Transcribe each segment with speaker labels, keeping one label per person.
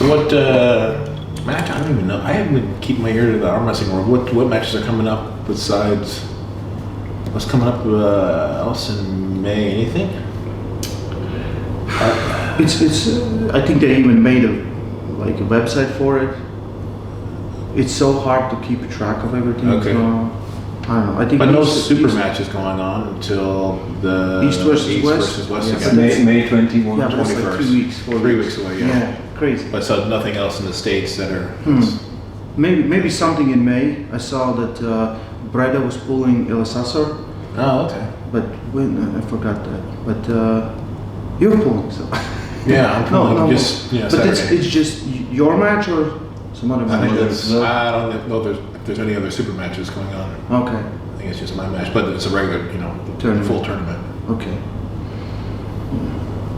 Speaker 1: So what match? I don't even know. I haven't been keeping my ear to the arm wrestling world. What matches are coming up besides what's coming up else in May? Anything?
Speaker 2: It's. I think they even made a website for it. It's so hard to keep track of everything.
Speaker 1: Okay.
Speaker 2: So, I don't know. I think.
Speaker 1: But no super matches going on until the
Speaker 2: East versus West.
Speaker 1: Yeah,
Speaker 2: again.
Speaker 3: May 21,
Speaker 2: Yeah, but it's
Speaker 1: 21st.
Speaker 2: like 2 weeks, 4
Speaker 1: 3
Speaker 2: weeks.
Speaker 1: weeks away.
Speaker 2: Yeah, crazy.
Speaker 1: But so nothing else in the States that are.
Speaker 2: Maybe something in May. I saw that Breda was pulling El Sasor,
Speaker 1: Oh, okay.
Speaker 2: but when I forgot that. But you're pulling, so.
Speaker 1: Yeah, I'm pulling
Speaker 2: No,
Speaker 1: just
Speaker 2: but
Speaker 1: Saturday.
Speaker 2: it's just your match or some other
Speaker 1: I think
Speaker 2: match?
Speaker 1: I don't know if there's any other super matches going on.
Speaker 2: Okay.
Speaker 1: I think it's just my match, but it's a regular,
Speaker 2: Tournament.
Speaker 1: full tournament.
Speaker 2: Okay.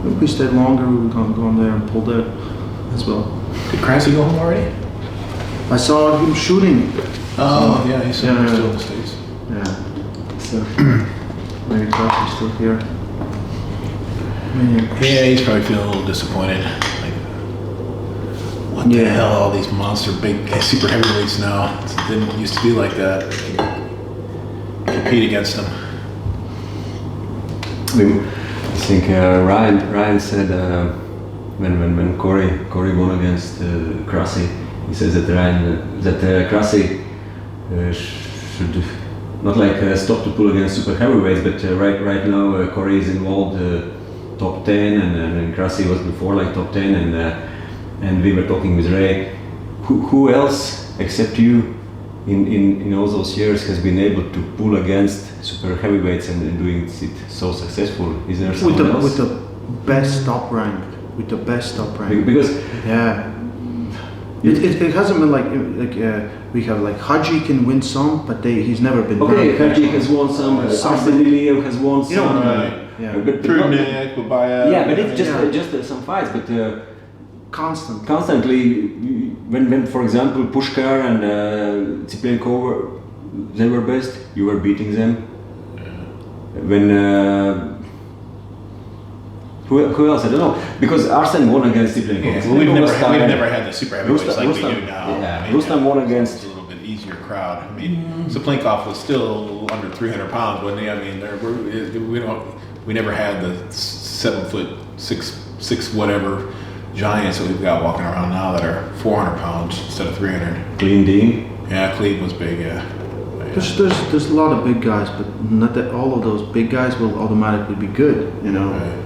Speaker 2: If we stayed longer, we would go on there and pull that as well.
Speaker 1: Did Crassy go home already?
Speaker 2: I saw him shooting.
Speaker 1: Oh, yeah, he's still in the States.
Speaker 2: Yeah. So maybe Crassie's still here.
Speaker 1: Yeah, he's probably feeling a little disappointed. Like, what the hell, all these monster big super heavyweights now? It didn't used to be like that. Compete against them.
Speaker 3: I think Ryan said when Corey won against Krassi, he says that Krassi should not stop to pull against super heavyweights, but right now Corey is involved top 10 and Krassi was before top 10 and we were talking with Ray. Who else except you in all those years has been able to pull against super heavyweights and doing it so successful? Is there someone else?
Speaker 2: With the best top rank.
Speaker 3: Because
Speaker 2: it hasn't been we have Haji can win some, but he's never been.
Speaker 3: Okay, Haji has won some. Arsene Liliev has won some.
Speaker 1: Yeah.
Speaker 3: But
Speaker 1: Nick, Babayev.
Speaker 3: Yeah, but it's just some fights, but. Constantly, when for example Pushkar and Tsiplenko they were best, you were beating them. When who else? I don't know, because Arsen won against Tsiplenko.
Speaker 1: Yeah, well, we've never had the super heavyweights like we do now.
Speaker 3: Yeah, Rustam won against.
Speaker 1: It's a little bit easier crowd. I mean, Tsiplenkov was still under 300 pounds, wasn't he? I mean, we never had the 7'6" whatever giants that we've got walking around now that are 400 pounds instead of 300.
Speaker 3: Clean Dean.
Speaker 1: Yeah, Cleve was big. Yeah.
Speaker 2: There's a lot of big guys, but not that all of those big guys will automatically be good.
Speaker 1: Right.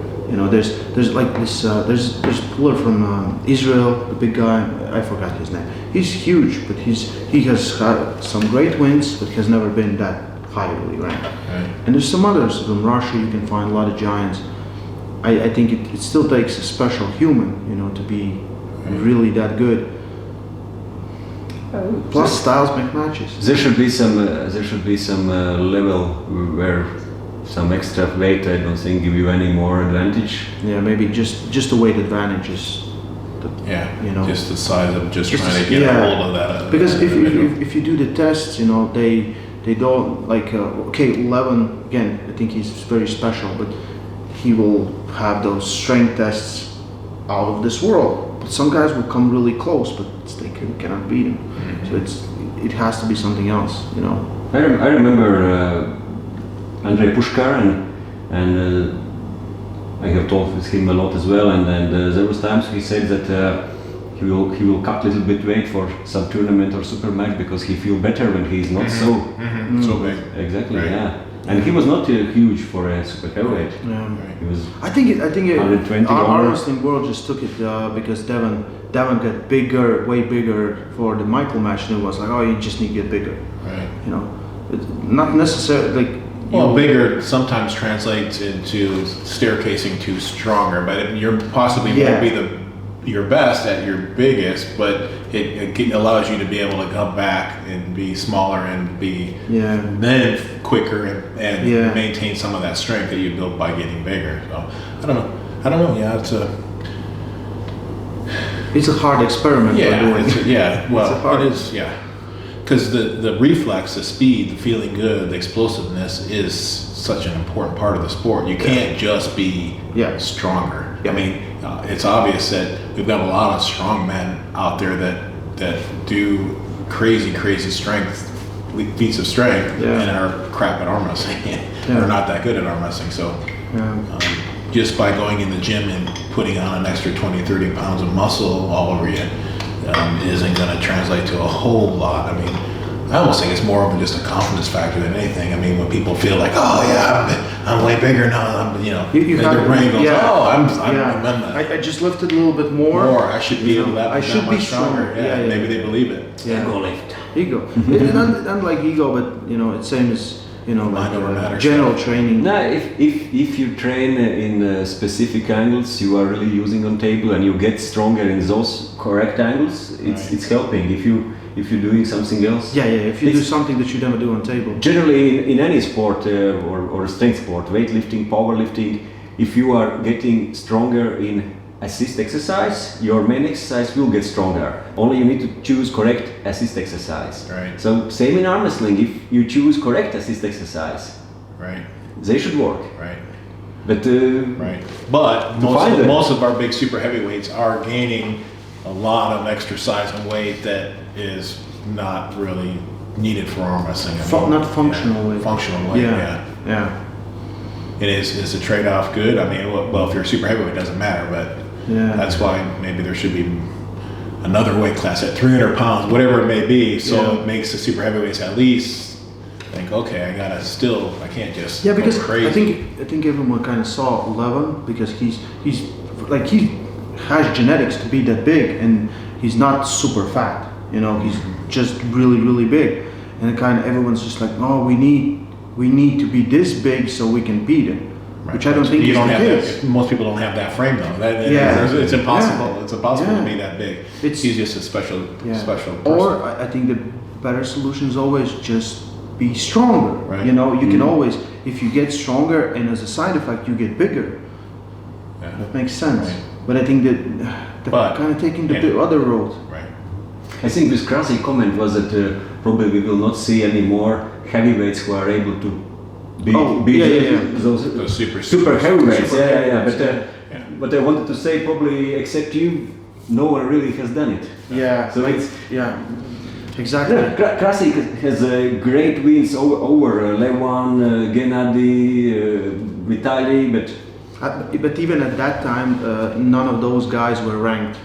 Speaker 2: There's like this. There's puller from Israel, the big guy. I forgot his name. He's huge, but he has had some great wins, but has never been that highly ranked.
Speaker 1: Right.
Speaker 2: And there's some others from Russia. You can find a lot of giants. I think it still takes a special human, to be really that good. Plus, styles make matches.
Speaker 3: There should be some level where some extra weight. I don't think give you any more advantage.
Speaker 2: Yeah, maybe just the weight advantage is.
Speaker 1: Just the size of just trying to get a hold of that.
Speaker 2: Because if you do the tests, they don't 11 again. I think he's very special, but he will have those strength tests out of this world. But some guys will come really close, but they cannot beat him. Mm-hmm. So it has to be something else,
Speaker 3: I remember Andrei Pushkar and I have talked with him a lot as well. And there was times he said that he will cut a little bit weight for some tournament or super match because he feel better when he's not so
Speaker 1: big.
Speaker 3: Exactly,
Speaker 1: right.
Speaker 3: Yeah. And he was not huge for a super heavyweight.
Speaker 2: Yeah.
Speaker 3: He was.
Speaker 2: I think
Speaker 3: 120
Speaker 2: our wrestling world just took it because Devon got bigger, way bigger for the Michael match, and it was like, oh, you just need to get bigger.
Speaker 1: Right.
Speaker 2: It's not necessarily
Speaker 1: bigger sometimes translates into staircasing to stronger, but you're possibly won't be your best at your biggest, but it allows you to be able to come back and be smaller and be then quicker and maintain some of that strength that you build by getting bigger. So I don't know. Yeah,
Speaker 2: it's a hard experiment.
Speaker 1: It is. Yeah, because the reflex, the speed, the feeling good, the explosiveness is such an important part of the sport. You can't just be stronger. I mean, it's obvious that we've got a lot of strong men out there that do crazy strength, feats of strength, and are crap at arm wrestling. They're not that good at arm wrestling. So just by going in the gym and putting on an extra 20, 30 pounds of muscle all over you isn't going to translate to a whole lot. I mean, I almost think it's more of just a confidence factor than anything. I mean, when people feel like, oh yeah, I'm way bigger now, their brain goes,
Speaker 2: I just lifted a little bit more.
Speaker 1: I should be able to.
Speaker 2: I should be stronger.
Speaker 1: Maybe they believe it.
Speaker 3: Ego lift.
Speaker 2: Ego. Not like ego, but it's same as like general training.
Speaker 3: No, if you train in specific angles you are really using on table and you get stronger in those correct angles, it's helping. If you're doing something else,
Speaker 2: if you do something that you never do on table.
Speaker 3: Generally, in any sport or strength sport, weightlifting, powerlifting, if you are getting stronger in assist exercise, your main exercise will get stronger. Only you need to choose correct assist exercise.
Speaker 1: Right.
Speaker 3: So same in arm wrestling. If you choose correct assist exercise, they should work.
Speaker 1: Right.
Speaker 3: But
Speaker 1: But most of our big super heavyweights are gaining a lot of extra size and weight that is not really needed for arm wrestling.
Speaker 2: Not functional weight.
Speaker 1: Functional weight,
Speaker 2: yeah.
Speaker 1: And is the trade-off good? I mean, well, if you're a super heavyweight, it doesn't matter, but that's why maybe there should be another weight class at 300 pounds, whatever it may be, so it makes the super heavyweights at least think, okay, I can't just
Speaker 2: go because
Speaker 1: crazy.
Speaker 2: I think everyone kind of saw Levin because he has genetics to be that big, and he's not super fat. He's just really big, and kind of everyone's just like, oh, we need to be this big so we can beat him.
Speaker 1: Right.
Speaker 2: Which I don't think is the case.
Speaker 1: Most people don't have that frame though. It's impossible. Yeah. It's impossible to be that big. He's just a special person.
Speaker 2: Or I think the better solution is always just be stronger.
Speaker 1: Right.
Speaker 2: You can always, if you get stronger and as a side effect you get bigger.
Speaker 1: Yeah.
Speaker 2: That makes sense. Right. But I think that kind of taking the other road.
Speaker 1: Right.
Speaker 3: I think this crazy comment was that probably we will not see any more heavyweights who are able to beat those super heavyweights. But I wanted to say probably except you, no one really has done it.
Speaker 2: Yeah.
Speaker 3: So it's
Speaker 2: exactly.
Speaker 3: Yeah, Krasik has great wins over Lewan, Gennady, Vitaly,
Speaker 2: but even at that time, none of those guys were ranked.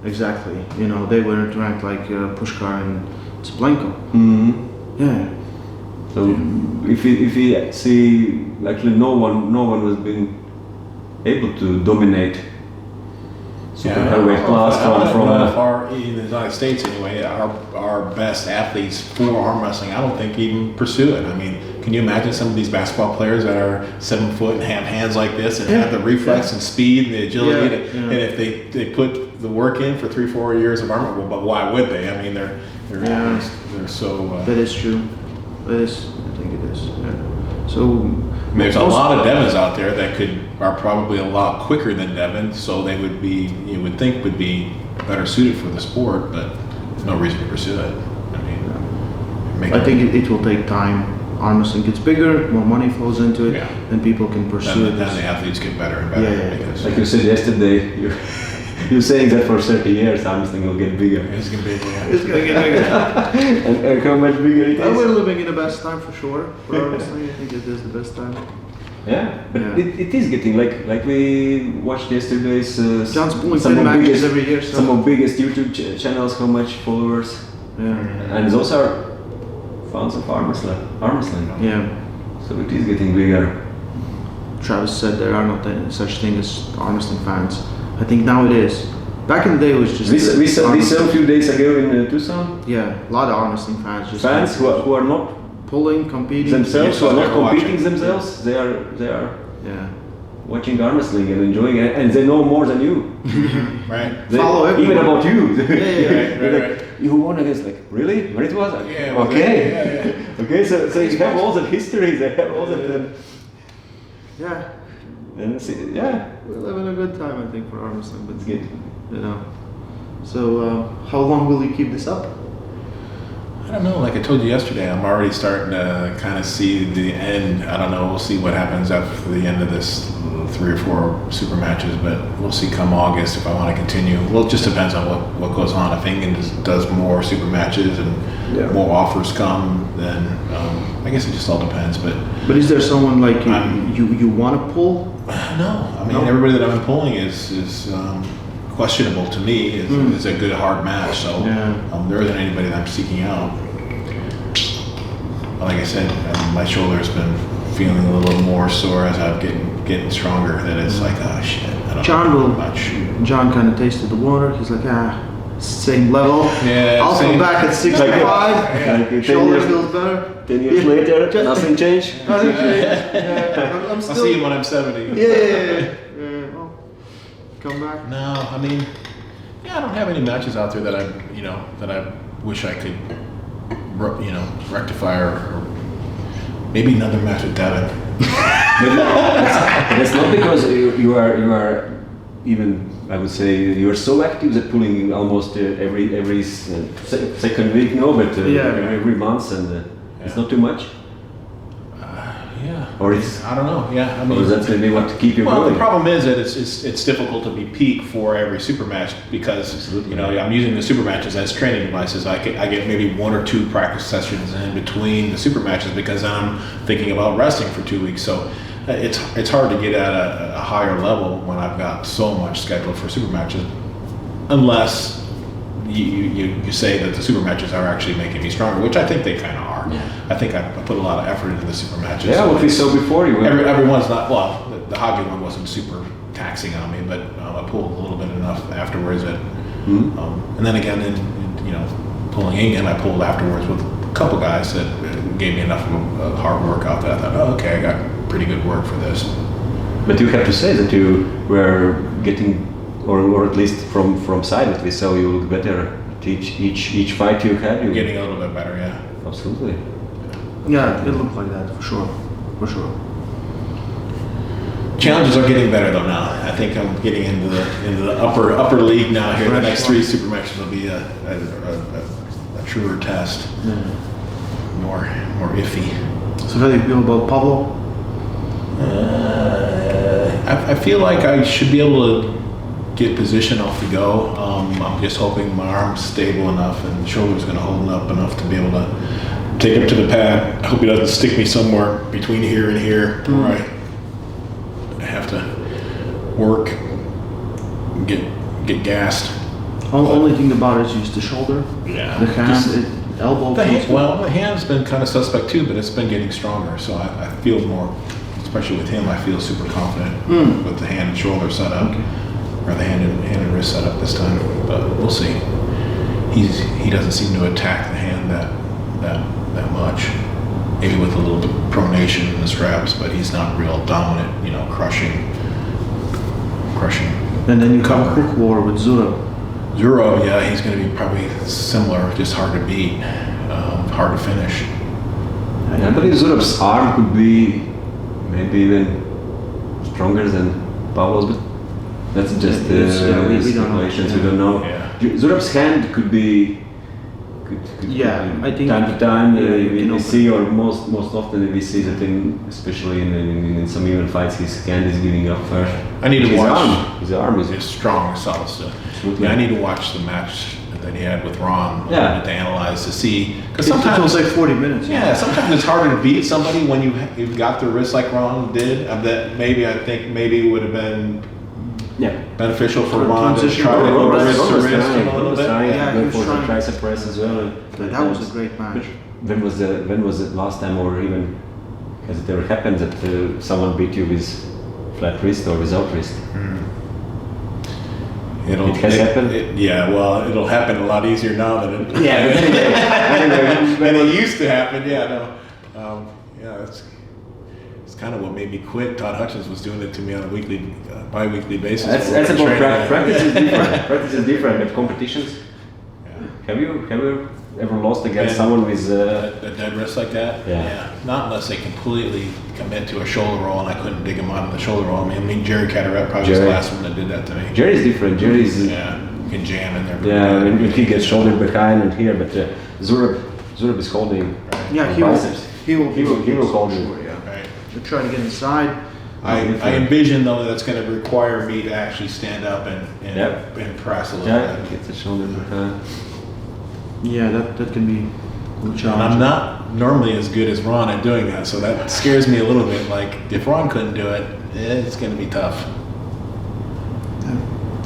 Speaker 2: Exactly. They weren't ranked like Pushkar and Splenko.
Speaker 3: Mm-hmm.
Speaker 2: Yeah.
Speaker 3: So if you see, actually no one has been able to dominate super heavyweight class from
Speaker 1: in the United States anyway. Our best athletes for arm wrestling, I don't think even pursue it. I mean, can you imagine some of these basketball players that are 7 foot and have hands like this and have the reflex and speed and the agility, and if they put the work in for 3-4 years of arm, well, but why would they? I mean, they're so.
Speaker 2: That is true. I think it is. Yeah. So
Speaker 1: there's a lot of Devons out there that are probably a lot quicker than Devon, so they would be, you would think, would be better suited for the sport, but there's no reason to pursue it.
Speaker 2: I think it will take time. Arm wrestling gets bigger, more money flows into it, then people can pursue it.
Speaker 1: Then the athletes get better and better.
Speaker 3: Because, like you said yesterday, you're saying that for 30 years, arm wrestling will get bigger.
Speaker 1: It's going to be bigger.
Speaker 2: It's going to get bigger.
Speaker 3: and how much bigger it is?
Speaker 2: We're living in the best time for sure. For arm wrestling, I think it is the best time.
Speaker 3: Yeah, but it is getting like we watched yesterday's
Speaker 2: John's pulling matches every year.
Speaker 3: Some of biggest YouTube channels, how much followers? And those are fans of arm wrestling.
Speaker 2: Yeah.
Speaker 3: So it is getting bigger.
Speaker 2: Travis said there are not such thing as arm wrestling fans. I think now it is. Back in the day, it was just.
Speaker 3: We saw a few days ago in Tucson.
Speaker 2: Yeah, a lot of arm wrestling fans. Just
Speaker 3: fans who are not
Speaker 2: pulling, competing
Speaker 3: themselves, who are not competing themselves. They are watching arm wrestling and enjoying it, and they know more than you.
Speaker 1: Right.
Speaker 3: They
Speaker 2: follow everyone.
Speaker 3: Even about you.
Speaker 1: Right.
Speaker 3: You won against, like, really? Where it was?
Speaker 1: Yeah.
Speaker 3: Okay. Okay. So you have all the history. They have all the.
Speaker 2: Yeah.
Speaker 3: And
Speaker 2: we're having a good time, I think, for arm wrestling, but
Speaker 3: it's good.
Speaker 2: So how long will you keep this up?
Speaker 1: don't know. Like I told you yesterday, I'm already starting to kind of see the end. I don't know. We'll see what happens after the end of this 3 or 4 super matches, but we'll see come August if I want to continue. Well, it just depends on what goes on. If England does more super matches and more offers come, then I guess it just all depends.
Speaker 2: But is there someone like you want to pull?
Speaker 1: No, I mean everybody that I've been pulling is questionable to me. It's a good hard match, so there isn't anybody that I'm seeking out. But like I said, my shoulder's been feeling a little more sore as I'm getting stronger. That it's like, oh shit, I don't know much.
Speaker 2: John kind of tasted the water. He's like, same level.
Speaker 1: Yeah,
Speaker 2: I'll come back at 65.
Speaker 3: Like
Speaker 2: Shoulder feels better.
Speaker 3: 10 years later, nothing changed.
Speaker 2: Nothing changed. Yeah,
Speaker 1: I'll see you when I'm 70.
Speaker 2: Yeah. Well, come back.
Speaker 1: No, I mean, I don't have any matches out there that I wish I could, rectify or maybe another match with Devin.
Speaker 3: But it's not because you are even, I would say, you are so active that pulling almost every second week, but every month, and it's not too much.
Speaker 1: Yeah.
Speaker 3: Or it's,
Speaker 1: I don't know. Yeah. I mean,
Speaker 3: or that's maybe what to keep you
Speaker 1: well,
Speaker 3: going.
Speaker 1: the problem is that it's difficult to be peak for every super match because I'm using the super matches as training devices. I get maybe 1 or 2 practice sessions in between the super matches because I'm thinking about wrestling for 2 weeks. So it's hard to get at a higher level when I've got so much scheduled for super matches, unless you say that the super matches are actually making me stronger, which I think they kind of are.
Speaker 3: Yeah.
Speaker 1: I think I put a lot of effort into the super matches.
Speaker 3: Yeah, what we saw before you.
Speaker 1: Everyone's not, well, the Haji one wasn't super taxing on me, but I pulled a little bit enough afterwards that, and then again, pulling England, I pulled afterwards with a couple guys that gave me enough of a hard workout that I thought, oh, okay, I got pretty good work for this.
Speaker 3: But you have to say that you were getting, or at least from side at least, so you look better each fight you had.
Speaker 1: You're getting a little bit better, yeah.
Speaker 3: Absolutely.
Speaker 2: Yeah, it looked like that for sure.
Speaker 1: Challenges are getting better though now. I think I'm getting into the upper league now here. The next 3 super matches will be a truer test. More iffy.
Speaker 2: So how do you feel about Pablo?
Speaker 1: I feel like I should be able to get position off the go. I'm just hoping my arm's stable enough and the shoulder's going to hold up enough to be able to take him to the pad. I hope he doesn't stick me somewhere between here and here where I have to work and get gassed.
Speaker 2: Only thing about it is just the shoulder, the hand, elbow.
Speaker 1: The hand's been kind of suspect too, but it's been getting stronger. So I feel more, especially with him, I feel super confident with the hand and shoulder set up, or the hand and wrist set up this time. But we'll see. He doesn't seem to attack the hand that much. Maybe with a little bit of pronation in the straps, but he's not real dominant. Crushing.
Speaker 2: And then you come hook war with Zurab.
Speaker 1: Zuro, yeah, he's going to be probably similar, just hard to beat, hard to finish.
Speaker 3: I believe Zurab's arm could be maybe even stronger than Pavlo's, but that's just speculations. We don't know.
Speaker 1: Yeah.
Speaker 3: Zurab's hand could be.
Speaker 2: I think
Speaker 3: time to time we see, or most often we see that especially in some even fights, his hand is giving up first.
Speaker 1: I need to watch.
Speaker 3: His arm is
Speaker 1: strong, solid stuff. Yeah, I need to watch the match that he had with Ron to analyze to see, because sometimes
Speaker 2: it was like 40 minutes.
Speaker 1: Yeah, sometimes it's harder to beat somebody when you've got their wrist like Ron did. That I think maybe would have been beneficial for Ron to try to go wrist to wrist a little bit.
Speaker 3: Yeah, he was trying to tricep press as well.
Speaker 2: That was a great match.
Speaker 3: When was it last time, or even has it ever happened that someone beat you with flat wrist or without wrist? It has happened?
Speaker 1: It'll happen a lot easier now than it than it used to happen. It's kind of what made me quit. Todd Hutchins was doing it to me on a bi-weekly basis.
Speaker 3: That's about practice is different. Practice is different, but competitions. Have you ever lost against someone with
Speaker 1: a dead wrist like that? Yeah. Not unless they completely commit to a shoulder roll and I couldn't dig him out of the shoulder roll. I mean, Jerry Caderet probably was the last one that did that to me.
Speaker 3: Jerry's different. Jerry's
Speaker 1: you can jam in there.
Speaker 3: Yeah, when he gets shoulder behind and here, but Zurab, Zurab is holding
Speaker 2: Yeah,
Speaker 3: biceps.
Speaker 2: he will
Speaker 3: hold you.
Speaker 2: sure, yeah.
Speaker 1: Right.
Speaker 2: They're trying to get inside.
Speaker 1: I envision though that's going to require me to actually stand up and
Speaker 3: Yep.
Speaker 1: and press a little
Speaker 3: Yeah,
Speaker 1: bit.
Speaker 3: get the shoulder behind.
Speaker 2: Yeah, that can be a little
Speaker 1: And
Speaker 2: challenging.
Speaker 1: I'm not normally as good as Ron at doing that, so that scares me a little bit. Like if Ron couldn't do it, it's going to be tough.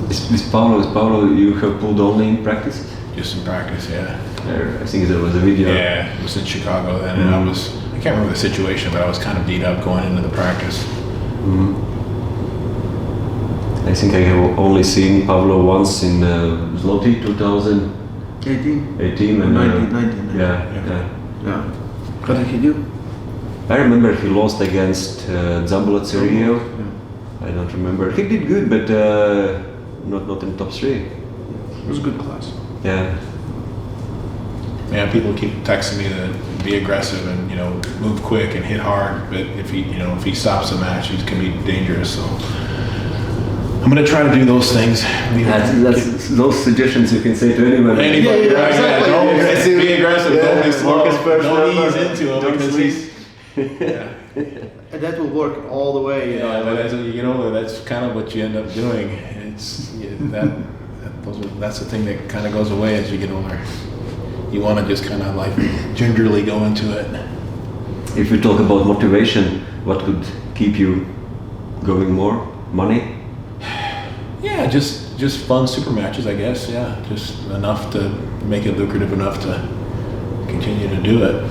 Speaker 3: Is Paulo, you have pulled only in practice?
Speaker 1: Just in practice, yeah.
Speaker 3: I think there was a video.
Speaker 1: Yeah, it was in Chicago then, and I can't remember the situation, but I was kind of beat up going into the practice.
Speaker 3: I think I have only seen Pavlo once in Zloty 2018
Speaker 2: 18?
Speaker 3: and
Speaker 2: 19.
Speaker 3: yeah.
Speaker 2: Yeah. What did he do?
Speaker 3: I remember he lost against Zambola Cerio.
Speaker 2: Yeah.
Speaker 3: I don't remember. He did good, but not in top 3.
Speaker 2: It was a good class.
Speaker 3: Yeah.
Speaker 1: Yeah, people keep texting me to be aggressive and move quick and hit hard, but if he stops the match, he can be dangerous. So I'm gonna try to do those things.
Speaker 3: That's those suggestions you can say to anyone.
Speaker 1: Anybody,
Speaker 2: Yeah,
Speaker 1: right?
Speaker 2: exactly.
Speaker 1: Don't
Speaker 3: Yeah.
Speaker 1: be aggressive.
Speaker 3: Yeah.
Speaker 1: Don't be slow.
Speaker 3: Marcus first
Speaker 1: Don't
Speaker 3: number.
Speaker 1: ease into him
Speaker 3: Don't
Speaker 1: because
Speaker 3: sleep.
Speaker 2: And that will work all the way.
Speaker 1: Yeah, but that's kind of what you end up doing. That's the thing that kind of goes away as you get older. You want to just kind of like gingerly go into it.
Speaker 3: If we talk about motivation, what could keep you going more? Money?
Speaker 1: Yeah, just fun super matches, I guess. Yeah, just enough to make it lucrative enough to continue to do it.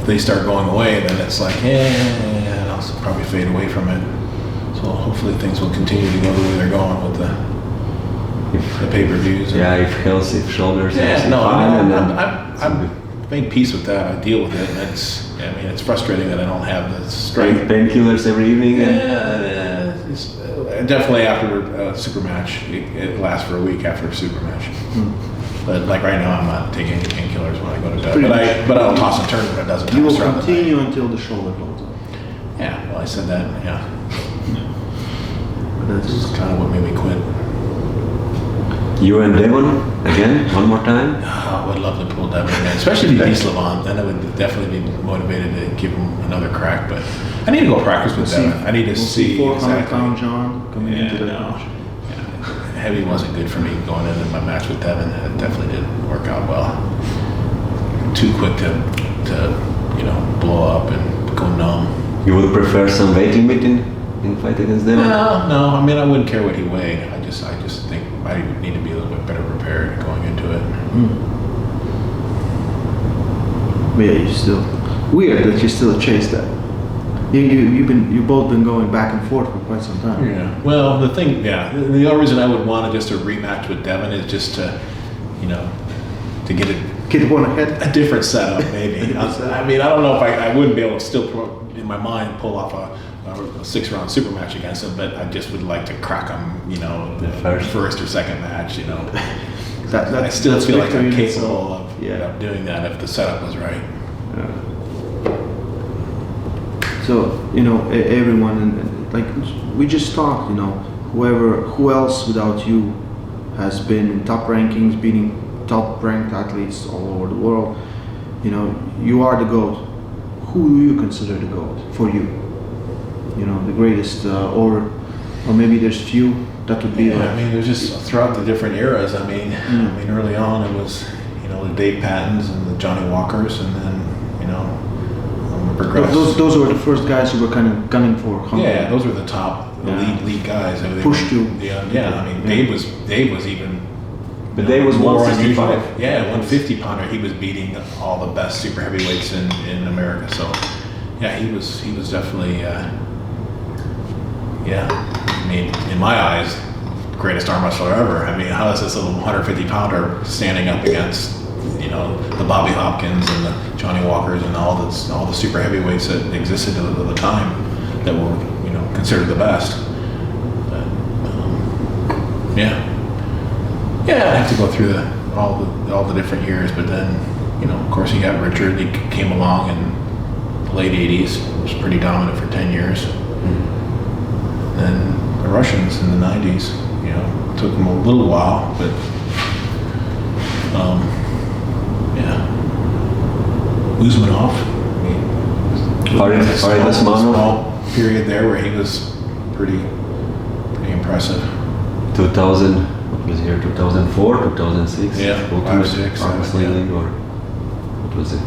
Speaker 1: If they start going away, then it's like, I'll probably fade away from it. So hopefully things will continue to go the way they're going with the pay-per-views.
Speaker 3: Yeah, if health, if shoulders.
Speaker 1: Yeah, no,
Speaker 3: fine,
Speaker 1: I've made peace with that. I deal with it. It's frustrating that I don't have the strength.
Speaker 3: Painkillers every evening.
Speaker 1: Definitely after a super match. It lasts for a week after a super match. But like right now, I'm not taking any painkillers when I go to bed. But I'll toss and turn when it doesn't.
Speaker 2: You will
Speaker 1: throughout the night.
Speaker 2: continue until the shoulder holds up.
Speaker 1: Yeah, well, I said that. Yeah,
Speaker 2: But
Speaker 1: this is
Speaker 2: that's
Speaker 1: kind of what made me quit.
Speaker 3: You and Devon again, one more time.
Speaker 1: I would love to pull Devin again, especially if he beats Levant. Then I would definitely be motivated to give him another crack. But I need to go practice with Devin. I need to see
Speaker 2: 400-pound John coming into the match.
Speaker 1: Heavy wasn't good for me going into my match with Devin. It definitely didn't work out well. Too quick to blow up and go numb.
Speaker 3: You would prefer some weight limit in fight against Devon?
Speaker 1: No. I wouldn't care what he weighed. I just think I need to be a little bit better prepared going into it.
Speaker 2: But yeah, you still weird that you still chase that. You both been going back and forth for quite some time.
Speaker 1: Yeah. Well, the only reason I would want just a rematch with Devin is just to get
Speaker 2: Get one ahead.
Speaker 1: a different setup, maybe. I don't know if I wouldn't be able to still, in my mind, pull off a 6-round super match against him, but I just would like to crack him, the first or second match, I still feel like I'm capable of doing that if the setup was right.
Speaker 2: So everyone, and like we just talked, who else without you has been in top rankings, beating top ranked athletes all over the world. You are the GOAT. Who do you consider the GOAT for you? The greatest, or maybe there's few that would be.
Speaker 1: There's just throughout the different eras. Early on it was the Dave Pattons and the Johnny Walkers, and then progressed.
Speaker 2: Those were the first guys who were kind of gunning for.
Speaker 1: Yeah, those were the top, lead guys.
Speaker 2: Pushed you.
Speaker 1: Dave was even.
Speaker 3: But Dave was
Speaker 1: more
Speaker 3: 165.
Speaker 1: unusual. Yeah, 150 pounder. He was beating all the best super heavyweights in America. So, yeah, he was definitely. In my eyes, greatest arm wrestler ever. How is this little 150 pounder standing up against the Bobby Hopkins and the Johnny Walkers and all the super heavyweights that existed at the time that were considered the best. But, I'd have to go through all the different years, but then of course you got Richard. He came along in the late '80s, was pretty dominant for 10 years. Then the Russians in the '90s, took them a little while, but Usmanov.
Speaker 3: Farid Usmanov.
Speaker 1: Small period there where he was pretty impressive.
Speaker 3: 2000, what was here? 2004, 2006.
Speaker 1: Yeah,
Speaker 3: Ultimate
Speaker 1: 5, 6,
Speaker 3: Armwrestling
Speaker 1: yeah.
Speaker 3: or what was it?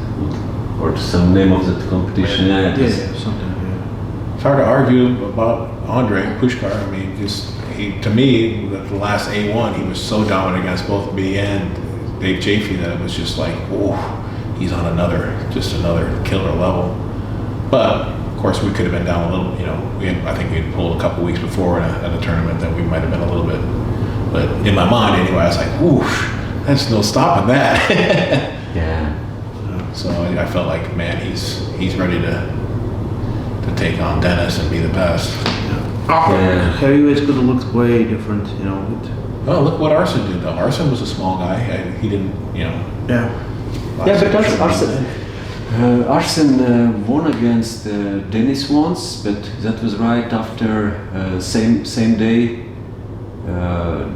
Speaker 3: Or some name of that competition. Yeah,
Speaker 2: Yeah, something. Yeah.
Speaker 1: It's hard to argue about Andre Pushkar. I mean, to me, the last A1, he was so dominant against both me and Dave Chafee that it was just like, oh, he's on another killer level. But of course, we could have been down a little. You know, I think we had pulled a couple weeks before at a tournament that we might have been a little bit. But in my mind, anyway, I was like, ooh, there's no stopping that.
Speaker 3: yeah.
Speaker 1: So I felt like, man, he's ready to take on Dennis and be the best.
Speaker 3: Yeah.
Speaker 2: Heavyweights could have looked way different, you know.
Speaker 1: Oh, look what Arsen did though. Arsen was a small guy. He didn't, you know.
Speaker 2: Yeah.
Speaker 3: Yeah, but Arsen won against Dennis once, but that was right after same day.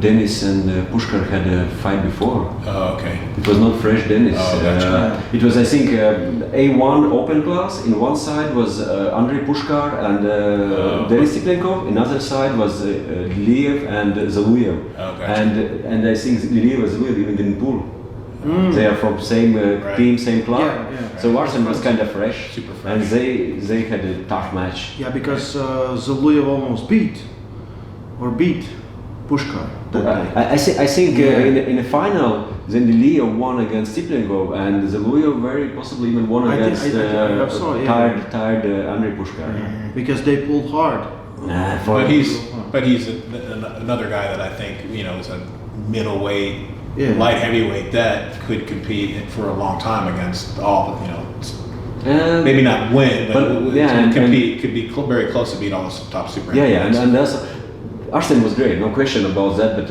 Speaker 3: Dennis and Pushkar had a fight before.
Speaker 1: Oh, okay.
Speaker 3: It was not fresh Dennis.
Speaker 1: Oh, gotcha.
Speaker 3: It was, I think, A1 open class. In one side was Andrei Pushkar and Denis Siplenkov. In other side was Liliev and Zaluyev.
Speaker 1: Oh, gotcha.
Speaker 3: And I think Liliev and Zaluyev even didn't pull. They are from same
Speaker 1: Right.
Speaker 3: team, same club.
Speaker 2: Yeah.
Speaker 3: So Arsen was kind of fresh.
Speaker 1: Super fresh.
Speaker 3: And they had a tough match.
Speaker 2: Yeah, because Zaluyev almost beat Pushkar that day.
Speaker 3: I think in the final, then Liliev won against Siplenkov, and Zaluyev very possibly even won against
Speaker 2: I saw, yeah.
Speaker 3: tired Andrei Pushkar.
Speaker 2: Because they pulled hard.
Speaker 1: But he's another guy that I think, you know, is a middleweight, light heavyweight that could compete for a long time against all, you know, maybe not win, but compete, could be very close to beat all the top super heavyweights.
Speaker 3: And that's Arsen was great, no question about that. But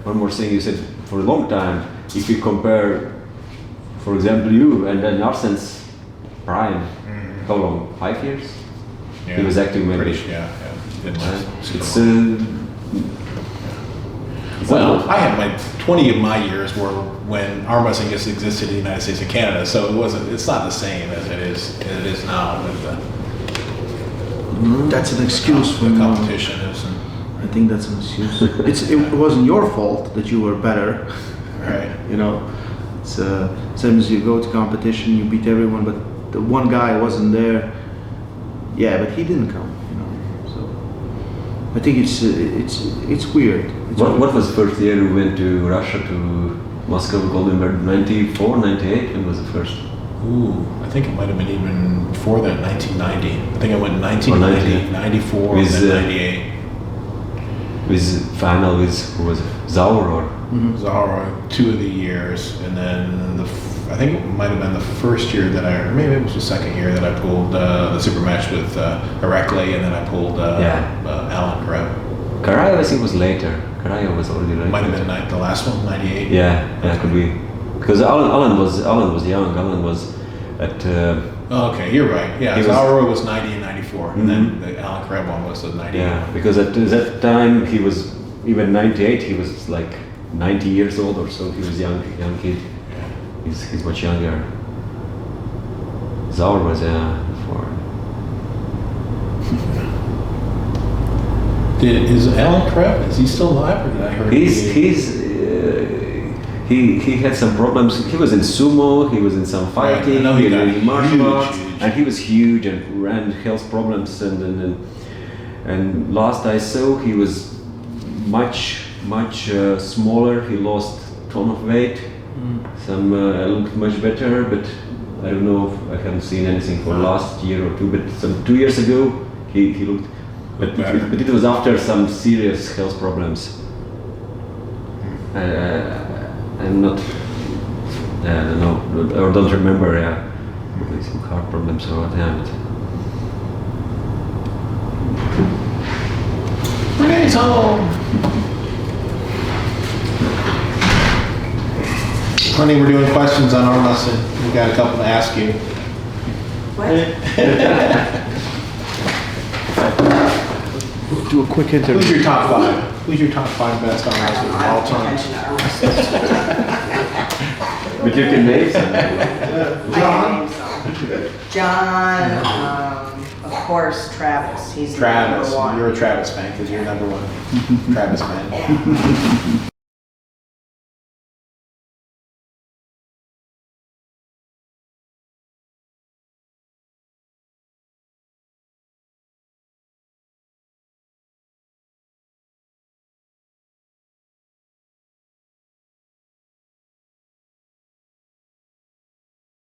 Speaker 3: one more thing, you said for a long time, if you compare, for example, you and then Arsen's prime, how long? 5 years?
Speaker 1: Yeah.
Speaker 3: He was active maybe.
Speaker 1: Didn't last
Speaker 3: It's
Speaker 1: well, I had my 20 of my years were when arm wrestling just existed in the United States and Canada, so it's not the same as it is now with
Speaker 2: That's an excuse for
Speaker 1: the competition is.
Speaker 2: I think that's an excuse. It wasn't your fault that you were better.
Speaker 1: Right.
Speaker 2: You know, it's same as you go to competition, you beat everyone, but the one guy wasn't there. Yeah, but he didn't come. You know, so I think it's weird.
Speaker 3: What was the first year you went to Russia to Moscow Golden Bear? 94, 98? When was the first?
Speaker 1: Ooh, I think it might have been even before that, 1990. I think I went 1990, 94, and then 98.
Speaker 3: With final with who was it? Zaur or?
Speaker 1: Zara, 2 of the years, and then I think it might have been the first year that or maybe it was the second year that I pulled the super match with Erekle, and then I pulled Alan Kreb.
Speaker 3: Karayev, I think, was later. Karayev was already later.
Speaker 1: Might have been the last one, 98.
Speaker 3: Yeah, could be. Because Alan was young. Alan was at.
Speaker 1: Okay, you're right. Yeah, Zara was 90 and 94, and then the Alan Kreb one was the 98.
Speaker 3: Yeah, because at that time he was even 98. He was like 90 years old or so. He was young kid. He's much younger. Zaur was before.
Speaker 1: Is Alan Kreb? Is he still alive, or did I hear?
Speaker 3: He had some problems. He was in sumo. He was in some fighting.
Speaker 1: Right.
Speaker 3: He was in martial arts, and he was huge and ran health problems. And last I saw, he was much smaller. He lost a ton of weight. Some looked much better, but I don't know. I haven't seen anything for last year or two. But some 2 years ago, he looked. But it was after some serious health problems. I'm not. I don't know, or don't remember. Probably some heart problems or what.
Speaker 1: Okay, so honey, we're doing questions on arm wrestling. We got a couple to ask you.
Speaker 2: Do a quick interview.
Speaker 1: Who's your top 5? Who's your top 5 best arm wrestlers of all time?
Speaker 3: But you can name some.
Speaker 1: John.
Speaker 4: John, of course, Travis. He's
Speaker 1: Travis,
Speaker 4: number one.
Speaker 1: you're a Travis fan because you're number one Travis fan.